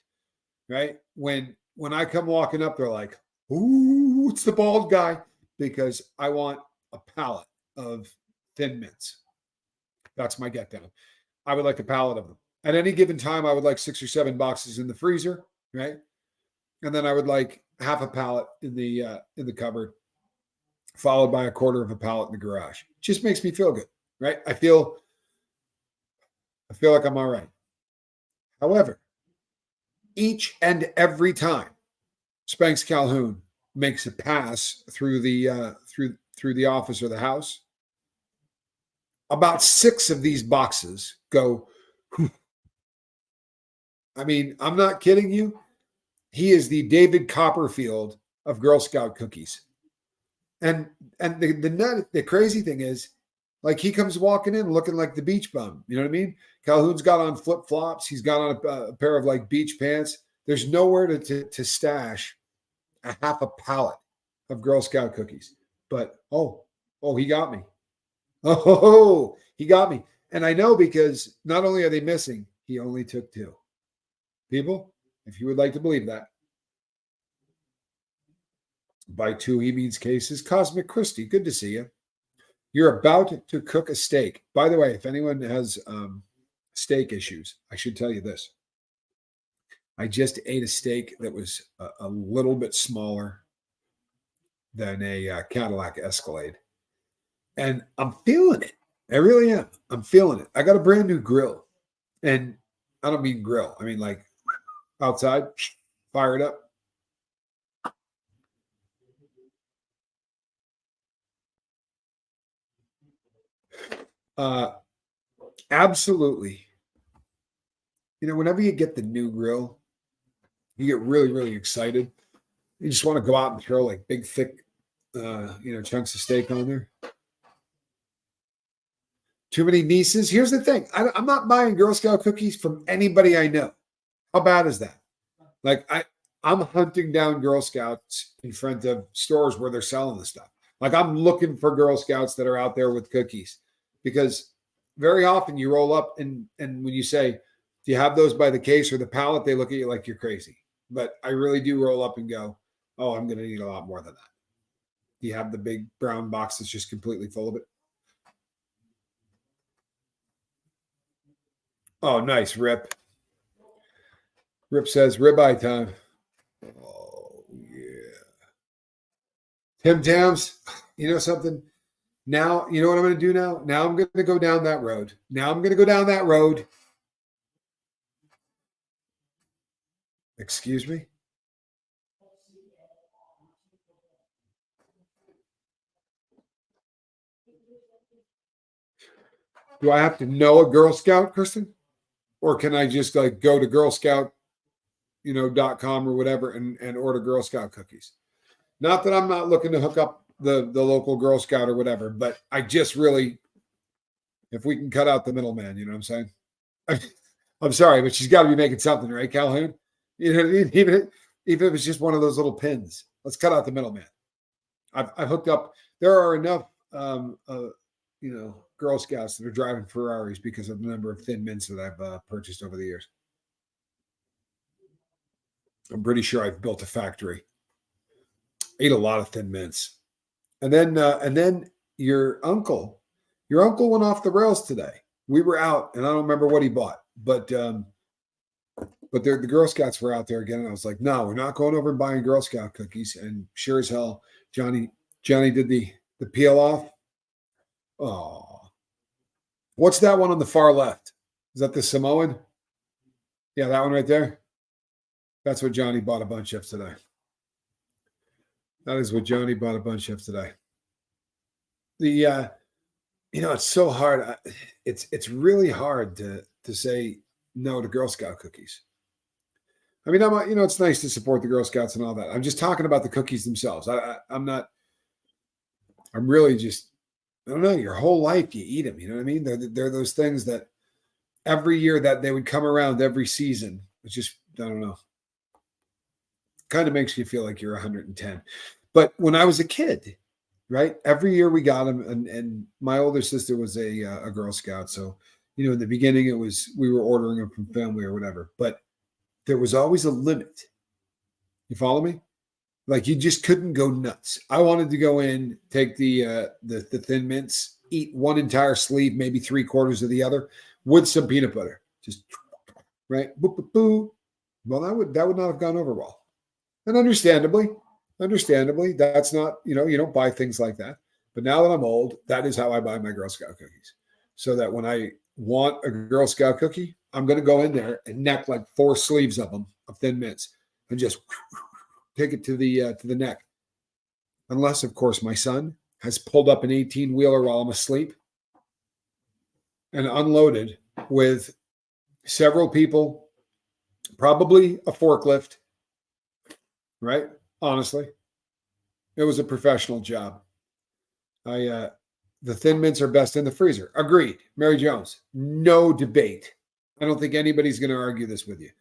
Right? When I come walking up, they're like, "Ooh, it's the bald guy," because I want a pallet of Thin Mints. That's my get down. I would like a pallet of them. At any given time, I would like 6 or 7 boxes in the freezer, right? And then I would like half a pallet in the cupboard, followed by a quarter of a pallet in the garage. It just makes me feel good, right? I feel like I'm all right. However, each and every time Spanx Calhoun makes a pass through the office or the house, about 6 of these boxes go. I mean, I'm not kidding you. He is the David Copperfield of Girl Scout cookies. And the crazy thing is, like, he comes walking in looking like the beach bum. You know what I mean? Calhoun's got on flip flops. He's got on a pair of like beach pants. There's nowhere to stash a half a pallet of Girl Scout cookies. But he got me. Oh, he got me. And I know because not only are they missing, he only took 2. People, if you would like to believe that. By 2, he means cases. Cosmic Christie, good to see you. You're about to cook a steak. By the way, if anyone has steak issues, I should tell you this. I just ate a steak that was a little bit smaller than a Cadillac Escalade. And I'm feeling it. I really am. I'm feeling it. I got a brand new grill. And I don't mean grill. I mean like outside, fire it up. Absolutely. You know, whenever you get the new grill, you get really, really excited. You just want to go out and throw like big, thick, chunks of steak on there. Too many nieces. Here's the thing. I'm not buying Girl Scout cookies from anybody I know. How bad is that? Like I'm hunting down Girl Scouts in front of stores where they're selling the stuff. Like I'm looking for Girl Scouts that are out there with cookies, because very often you roll up and when you say, "Do you have those by the case or the pallet?" they look at you like you're crazy. But I really do roll up and go, "Oh, I'm going to need a lot more than that." Do you have the big brown box that's just completely full of it? Oh, nice. Rip. Rip says ribeye time. Oh, yeah. Tim Tams, you know something? Now, you know what I'm going to do now? Now I'm going to go down that road. Now I'm going to go down that road. Excuse me? Do I have to know a Girl Scout, Kristen? Or can I just like go to Girl Scout, .com or whatever and order Girl Scout cookies? Not that I'm not looking to hook up the local Girl Scout or whatever, but I just really, if we can cut out the middleman, you know what I'm saying? I'm sorry, but she's got to be making something, right, Calhoun? You know what I mean? Even if it's just one of those little pins, let's cut out the middleman. I've hooked up. There are enough, Girl Scouts that are driving Ferraris because of the number of Thin Mints that I've purchased over the years. I'm pretty sure I've built a factory. Ate a lot of Thin Mints, and then your uncle went off the rails today. We were out, and I don't remember what he bought, but the Girl Scouts were out there again, and I was like, no, we're not going over and buying Girl Scout cookies. And sure as hell, Johnny did the peel off. Oh, what's that one on the far left? Is that the Samoan? Yeah, that one right there. That's what Johnny bought a bunch of today. That is what Johnny bought a bunch of today. It's so hard. It's really hard to say no to Girl Scout cookies. I mean, it's nice to support the Girl Scouts and all that. I'm just talking about the cookies themselves. I'm really just, I don't know, your whole life you eat them. You know what I mean? They're those things that every year that they would come around every season. It's just, I don't know. Kind of makes you feel like you're 110. But when I was a kid, right, every year we got them, and my older sister was a Girl Scout. So, in the beginning we were ordering them from family or whatever, but there was always a limit. You follow me? Like you just couldn't go nuts. I wanted to go in, take the Thin Mints, eat one entire sleeve, maybe 3/4 of the other, with some peanut butter. Just right, boop, boop, boop. Well, that would not have gone over well. And understandably, that's not, you don't buy things like that. But now that I'm old, that is how I buy my Girl Scout cookies. So that when I want a Girl Scout cookie, I'm going to go in there and neck like 4 sleeves of them of Thin Mints and just take it to the neck. Unless, of course, my son has pulled up an 18-wheeler while I'm asleep and unloaded with several people, probably a forklift, right? Honestly, it was a professional job. The Thin Mints are best in the freezer. Agreed. Mary Jones, no debate. I don't think anybody's going to argue this with you.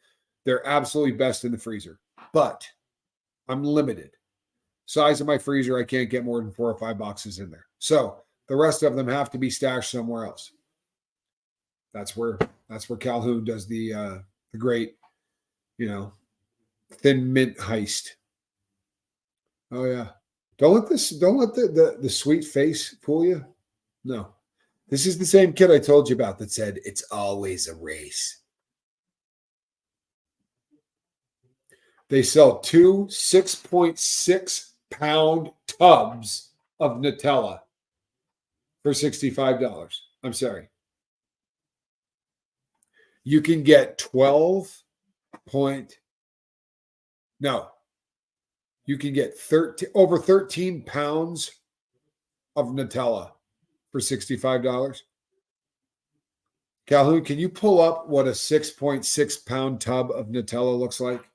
They're absolutely best in the freezer. But I'm limited. Size of my freezer, I can't get more than 4 or 5 boxes in there. So the rest of them have to be stashed somewhere else. That's where Calhoun does the great, Thin Mint heist. Oh yeah. Don't let the sweet face fool you. No. This is the same kid I told you about that said it's always a race. They sell 2 6.6-pound tubs of Nutella for $65. I'm sorry. You can get 12 point. No. You can get over 13 pounds of Nutella for $65. Calhoun, can you pull up what a 6.6-pound tub of Nutella looks like?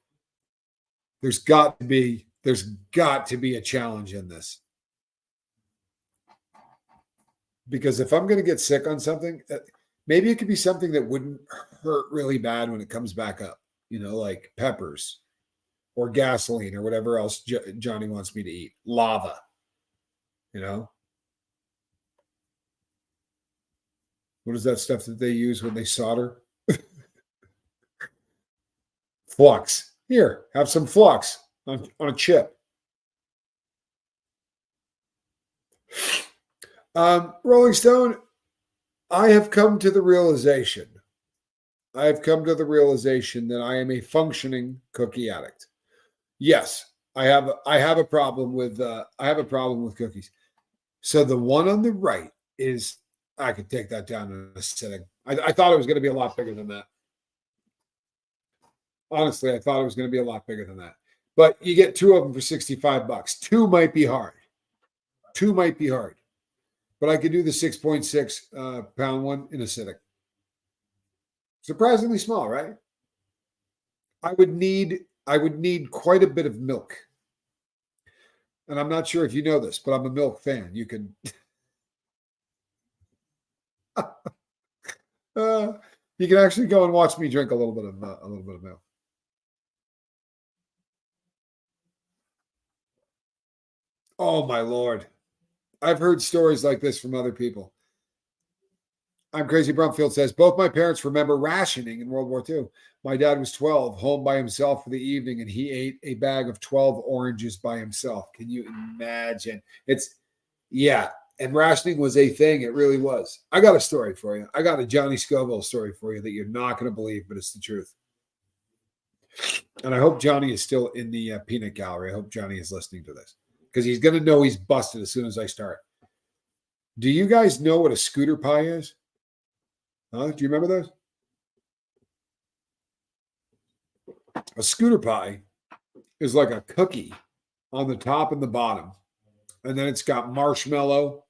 There's got to be a challenge in this. Because if I'm going to get sick on something, maybe it could be something that wouldn't hurt really bad when it comes back up, like peppers or gasoline or whatever else Johnny wants me to eat. Lava, What is that stuff that they use when they solder? Flux. Here, have some flux on a chip. Rolling Stone, I have come to the realization that I am a functioning cookie addict. Yes, I have a problem with cookies. So the one on the right is I could take that down in a sitting. I thought it was going to be a lot bigger than that. Honestly, I thought it was going to be a lot bigger than that. But you get two of them for $65. Two might be hard. But I could do the 6.6 pound one in a sitting. Surprisingly small, right? I would need quite a bit of milk. And I'm not sure if you know this, but I'm a milk fan. You can you can actually go and watch me drink a little bit of milk. Oh my lord. I've heard stories like this from other people. I'm Crazy Brumfield says, both my parents remember rationing in World War II. My dad was 12, home by himself for the evening, and he ate a bag of 12 oranges by himself. Can you imagine? Yeah. And rationing was a thing. It really was. I got a story for you. I got a Johnny Scoville story for you that you're not going to believe, but it's the truth. And I hope Johnny is still in the peanut gallery. I hope Johnny is listening to this because he's going to know he's busted as soon as I start. Do you guys know what a scooter pie is? Huh? Do you remember those? A scooter pie is like a cookie on the top and the bottom. And then it's got marshmallow.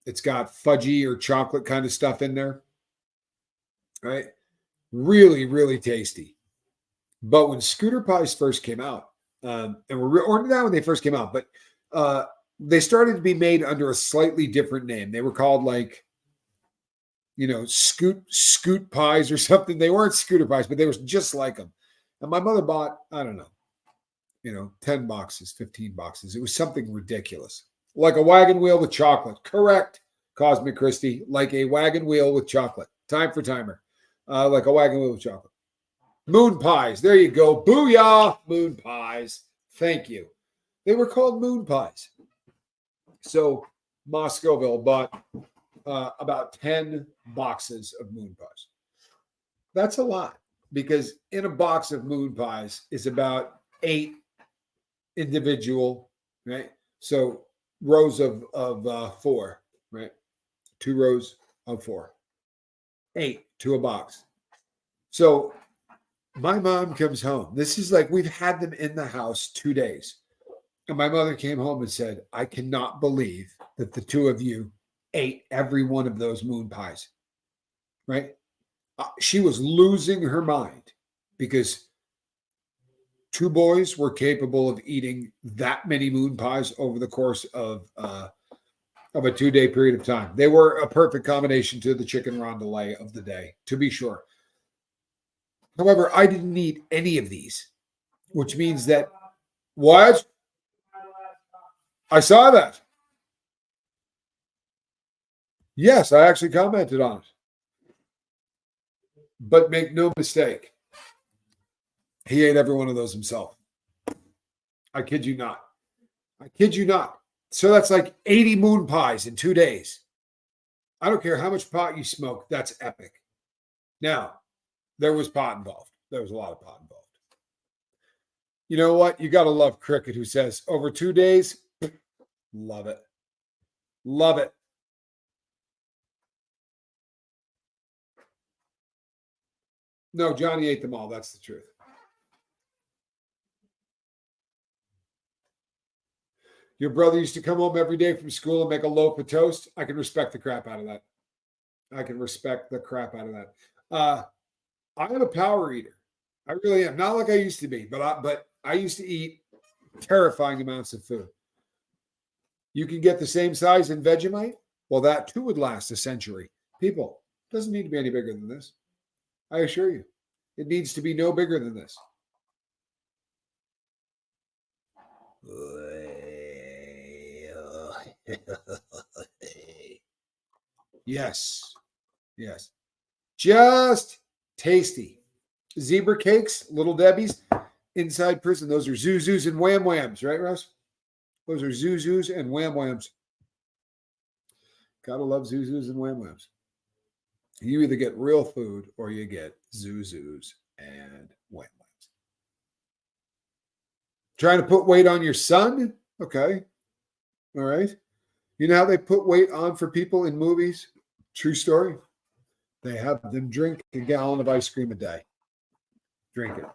It's got fudgy or chocolate kind of stuff in there. Right? Really, really tasty. But when scooter pies first came out, or not when they first came out, but they started to be made under a slightly different name. They were called like, scoot pies or something. They weren't scooter pies, but they were just like them. And my mother bought, I don't know, 10 boxes, 15 boxes. It was something ridiculous. Like a wagon wheel with chocolate. Correct, Cosmic Christie. Like a wagon wheel with chocolate. Time for timer. Like a wagon wheel with chocolate. Moon pies. There you go. Booyah! Moon pies. Thank you. They were called moon pies. So Moscowville bought about 10 boxes of moon pies. That's a lot because in a box of moon pies is about 8 individual, right? So rows of 4, right? 2 rows of 4. 8 to a box. So my mom comes home. This is like we've had them in the house 2 days. And my mother came home and said, I cannot believe that the two of you ate every one of those moon pies. Right? She was losing her mind because 2 boys were capable of eating that many moon pies over the course of a 2-day period of time. They were a perfect combination to the chicken rondelay of the day, to be sure. However, I didn't eat any of these, which means that what? I saw that. Yes, I actually commented on it. But make no mistake, he ate every one of those himself. I kid you not. So that's like 80 moon pies in 2 days. I don't care how much pot you smoke. That's epic. Now, there was pot involved. There was a lot of pot involved. You know what? You got to love Cricket, who says, over 2 days, love it. Love it. No, Johnny ate them all. That's the truth. Your brother used to come home every day from school and make a loaf of toast. I can respect the crap out of that. I am a power eater. I really am. Not like I used to be, but I used to eat terrifying amounts of food. You can get the same size in Vegemite. Well, that too would last a century. People, it doesn't need to be any bigger than this. I assure you, it needs to be no bigger than this. Yes. Just tasty. Zebra cakes, Little Debbie's, inside prison. Those are Zuzus and Wham Whams, right, Russ? Those are Zuzus and Wham Whams. Gotta love Zuzus and Wham Whams. You either get real food or you get Zuzus and Wham Whams. Trying to put weight on your son? Okay. All right. You know how they put weight on for people in movies? True story. They have them drink a gallon of ice cream a day. Drink it.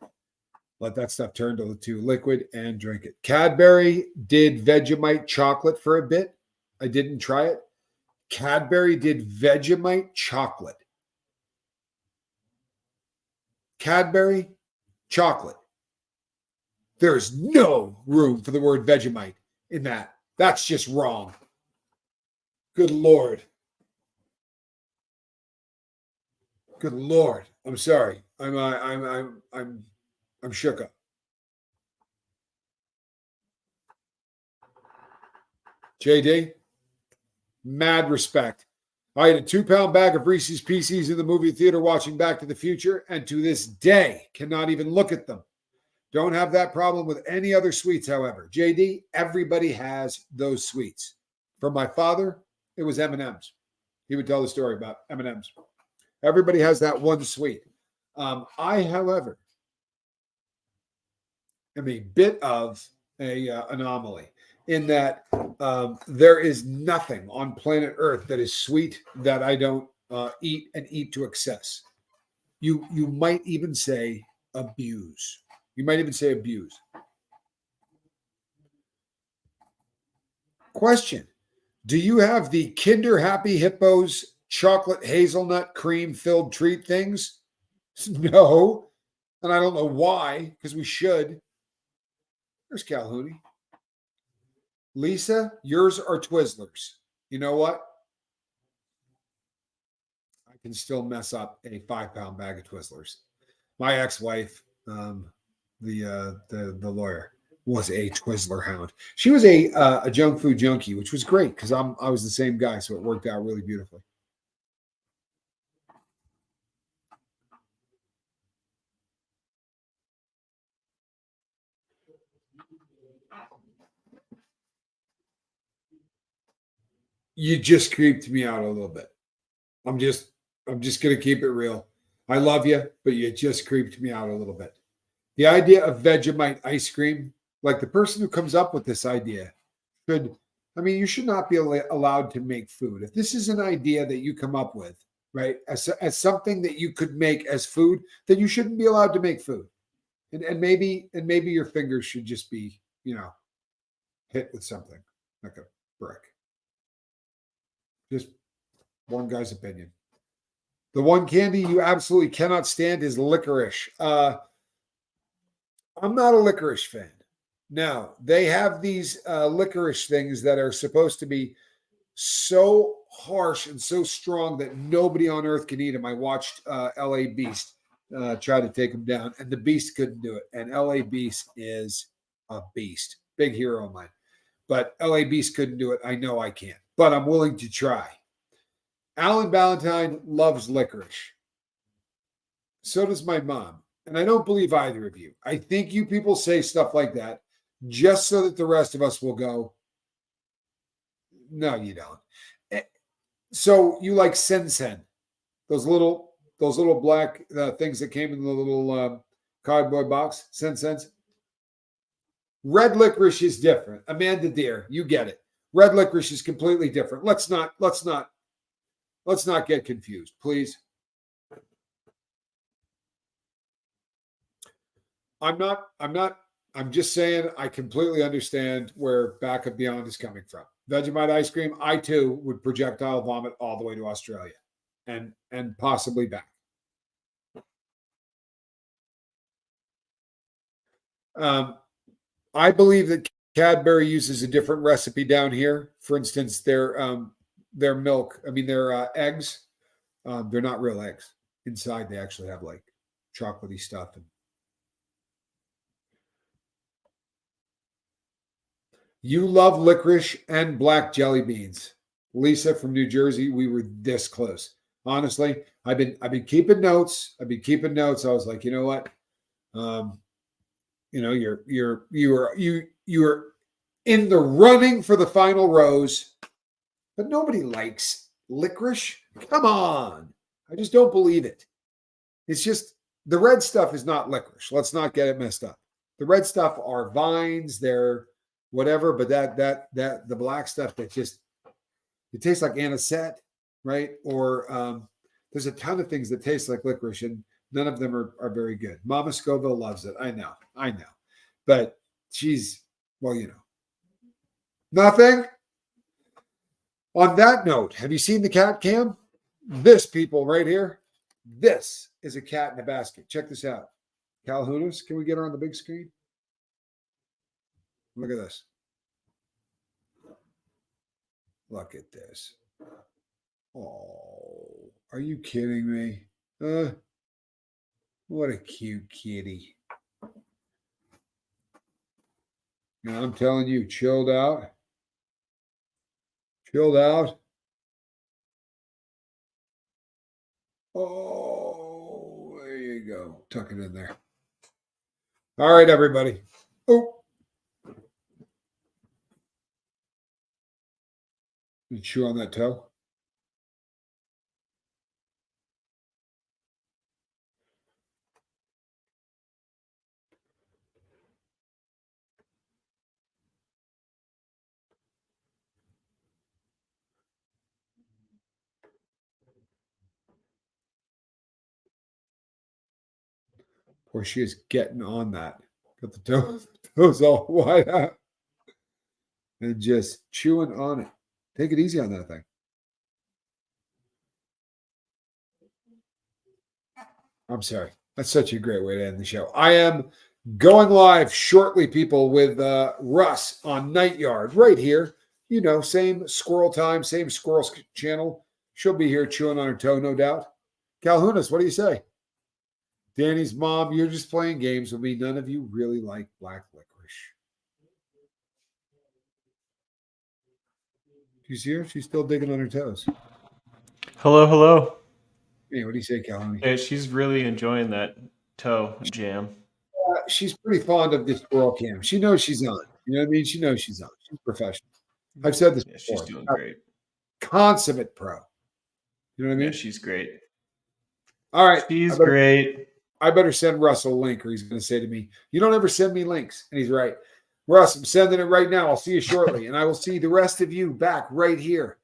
Let that stuff turn to liquid and drink it. Cadbury did Vegemite chocolate for a bit. I didn't try it. Cadbury did Vegemite chocolate. Cadbury chocolate. There is no room for the word Vegemite in that. That's just wrong. Good Lord. Good Lord. I'm sorry. I'm shook up. JD, mad respect. I had a 2-pound bag of Reese's Pieces in the movie theater watching Back to the Future, and to this day cannot even look at them. Don't have that problem with any other sweets, however. JD, everybody has those sweets. For my father, it was M&M's. He would tell the story about M&M's. Everybody has that one sweet. I, however, am a bit of a anomaly in that there is nothing on planet Earth that is sweet that I don't eat and eat to excess. You might even say abuse. You might even say abuse. Question. Do you have the Kinder Happy Hippos chocolate hazelnut cream filled treat things? No. And I don't know why, because we should. There's Calhouni. Lisa, yours are Twizzlers. You know what? I can still mess up a 5-pound bag of Twizzlers. My ex-wife, the lawyer, was a Twizzler hound. She was a junk food junkie, which was great because I was the same guy, so it worked out really beautifully. You just creeped me out a little bit. I'm just gonna keep it real. I love you, but you just creeped me out a little bit. The idea of Vegemite ice cream, like the person who comes up with this idea, you should not be allowed to make food. If this is an idea that you come up with, right, as something that you could make as food, then you shouldn't be allowed to make food. And maybe your fingers should just be, hit with something like a brick. Just one guy's opinion. The one candy you absolutely cannot stand is licorice. I'm not a licorice fan. Now, they have these licorice things that are supposed to be so harsh and so strong that nobody on earth can eat them. I watched LA Beast try to take them down, and the Beast couldn't do it. And LA Beast is a beast. Big hero of mine. But LA Beast couldn't do it. I know I can't. But I'm willing to try. Alan Valentine loves licorice. So does my mom. And I don't believe either of you. I think you people say stuff like that just so that the rest of us will go, no, you don't. So you like Sen-Sen, those little black things that came in the little cardboard box, Sen-Sens. Red licorice is different. Amanda Deere, you get it. Red licorice is completely different. Let's not get confused, please. I'm just saying I completely understand where Back of Beyond is coming from. Vegemite ice cream, I too would projectile vomit all the way to Australia and possibly back. I believe that Cadbury uses a different recipe down here. For instance, their milk, their eggs, they're not real eggs. Inside, they actually have like chocolatey stuff. You love licorice and black jelly beans. Lisa from New Jersey, we were this close. Honestly, I've been keeping notes. I was like, you know what? You were in the running for the final rose, but nobody likes licorice. Come on. I just don't believe it. It's just the red stuff is not licorice. Let's not get it messed up. The red stuff are vines, they're whatever, but that the black stuff that just it tastes like anisette, right? Or there's a ton of things that taste like licorice, and none of them are very good. Mama Scoville loves it. I know. But she's, well, nothing. On that note, have you seen the cat cam? This, people, right here, this is a cat in a basket. Check this out. Calhounas, can we get her on the big screen? Look at this. Look at this. Oh, are you kidding me? What a cute kitty. Now, I'm telling you, chilled out. Chilled out. Oh, there you go. Tuck it in there. All right, everybody. Oh. You chew on that toe. Or she is getting on that. Got the toes all wide out. And just chewing on it. Take it easy on that thing. I'm sorry. That's such a great way to end the show. I am going live shortly, people, with Russ on Night Yard right here. Same squirrel time, same squirrel channel. She'll be here chewing on her toe, no doubt. Calhounas, what do you say? Danny's mom, you're just playing games with me. None of you really like black licorice. Do you see her? She's still digging on her toes. Hello. Hey, what do you say, Calhoun? Yeah, she's really enjoying that toe jam. She's pretty fond of this squirrel cam. She knows she's on. You know what I mean? She knows she's on. She's professional. I've said this before. She's doing great. Consummate pro. You know what I mean? Yeah, she's great. All right. She's great. I better send Russell a link, or he's going to say to me, "You don't ever send me links." And he's right. Russ, I'm sending it right now. I'll see you shortly. And I will see the rest of you back right here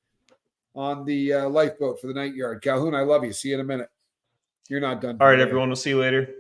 on the lifeboat for the Night Yard. Calhoun, I love you. See you in a minute. You're not done. All right, everyone. We'll see you later.